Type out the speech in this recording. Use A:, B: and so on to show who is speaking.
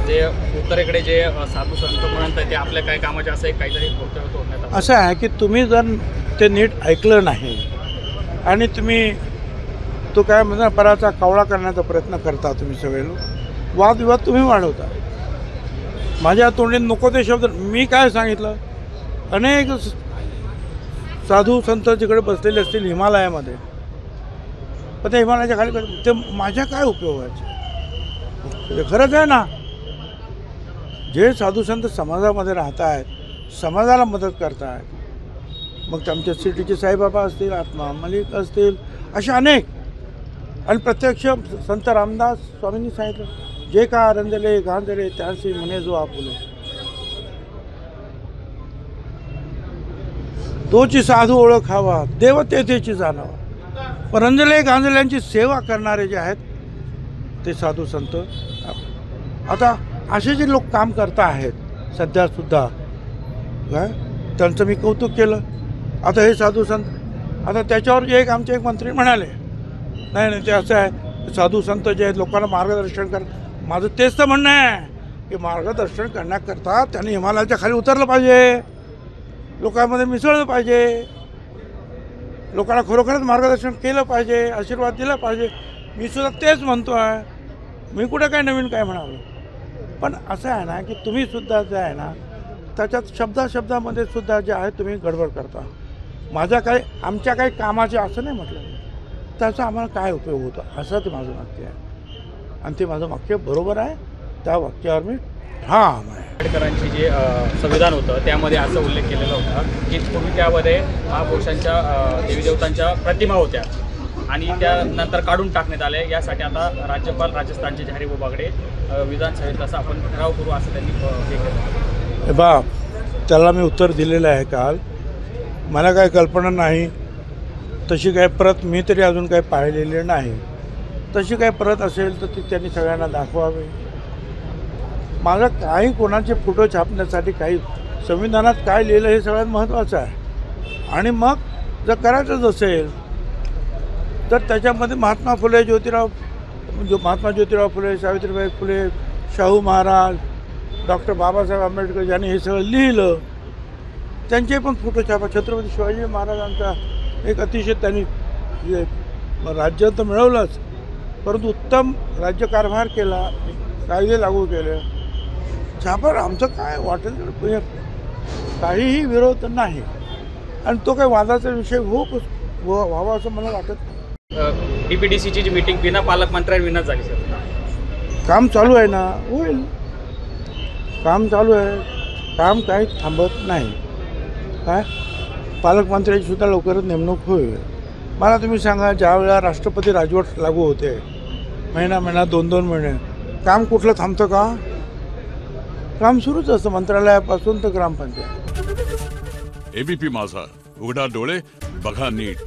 A: जे उत्तरेकडे जे साधू संत म्हणतात ते आपल्या काय कामाचे असं एक काहीतरी होतं
B: असं आहे की तुम्ही जर ते नीट ऐकलं नाही आणि तुम्ही तो काय म्हणता पराचा कावळा करण्याचा प्रयत्न करता, तुम्ही सगळे लोक वादविवाद तुम्ही वाढवता. माझ्या तोंडी नको ते शब्द मी काय सांगितलं, अनेक साधू संत जिकडे बसलेले असतील हिमालयामध्ये, पण त्या हिमालयाच्या खाली ते माझ्या काय उपयोगाचे? खरंच आहे ना, जे साधू संत समाजामध्ये राहत आहेत, समाजाला मदत करत आहेत, मग आमच्या सिटीचे साईबाबा असतील, आत्मा मलिक असतील, असे अनेक. आणि प्रत्यक्ष संत रामदास स्वामींनी सांगितलं, जे का रंजले गांजले त्यासी म्हणे जो आपुले, तोची साधू ओळखावा देव तेथेची जाणावा. पण रंजले गांजल्यांची सेवा करणारे जे आहेत ते साधू संत, आता असे जे लोक काम करता आहेत सध्यासुद्धा, काय त्यांचं मी कौतुक केलं. आता हे साधू संत, आता त्याच्यावर एक आमचे एक मंत्री म्हणाले, नाही ते असं आहे, साधू संत जे आहेत लोकांना मार्गदर्शन कर. माझं तेच तर म्हणणं आहे की मार्गदर्शन करण्याकरता त्यांनी हिमालयाच्या खाली उतरलं पाहिजे, लोकांमध्ये मिसळलं पाहिजे, लोकांना खरोखरच मार्गदर्शन केलं पाहिजे, आशीर्वाद दिला पाहिजे. मी सुद्धा तेच म्हणतो आहे, मी कुठं काय नवीन काय म्हणालो. पण असं आहे ना की तुम्हीसुद्धा जे आहे ना त्याच्यात शब्दामध्ये सुद्धा जे आहे तुम्ही गडबड करता. माझ्या काही आमच्या काही कामाचे असं नाही म्हटलं, त्याचा आम्हाला काय उपयोग होतो, असं ते माझं वाक्य आहे. आणि ते माझं वाक्य बरोबर आहे, त्या वाक्यावर मी ठाम आहे.
A: आंबेडकरांची जे संविधान होतं त्यामध्ये असं उल्लेख केलेला होता की तुम्ही त्यामध्ये महापुरुषांच्या देवी देवतांच्या प्रतिमा होत्या आणि त्यानंतर काढून टाकण्यात आले. यासाठी आता राज्यपाल राजस्थानचे झारीभाऊ बागडे विधानसभेत असं आपण ठराव करू असं त्यांनी हे केलं.
B: बा त्याला मी उत्तर दिलेलं आहे काल. मला काही कल्पना नाही, तशी काही प्रत मी तरी अजून काही पाहिलेली नाही. तशी काही प्रत असेल तर ती त्यांनी सगळ्यांना दाखवावी. माझं काही कोणाचे फोटो छापण्यासाठी काही संविधानात काय लिहिलं हे सगळ्यात महत्त्वाचं आहे. आणि मग जर करायचंच असेल तर त्याच्यामध्ये महात्मा ज्योतिराव फुले, सावित्रीबाई फुले, शाहू महाराज, डॉक्टर बाबासाहेब आंबेडकर यांनी हे सगळं लिहिलं, त्यांचे पण फोटो छापा. छत्रपती शिवाजी महाराजांचा एक अतिशय त्यांनी राज्य तर मिळवलंच, परंतु उत्तम राज्यकारभार केला, कायदे लागू केले. छापर आमचं काय वाटेल काहीही विरोध नाही आणि तो काही वादाचा विषय व्हावा असं मला वाटत नाही.
A: DPDCची जी मीटिंग बिना पालकमंत्र्यांविनाच झाली सर.
B: काम चालू आहे ना, होईल. काम चालू आहे, काम काही थांबत नाही. काय पालकमंत्र्यांची सुद्धा लवकरच नेमणूक होईल. मला तुम्ही सांगा, ज्या वेळेला राष्ट्रपती राजवट लागू होते, महिना 2-2 महिने, काम कुठलं थांबतं का? काम सुरूच असतं, मंत्रालयापासून तर ग्रामपंचायत.
C: ABP माझा, उघडा डोळे बघा नीट.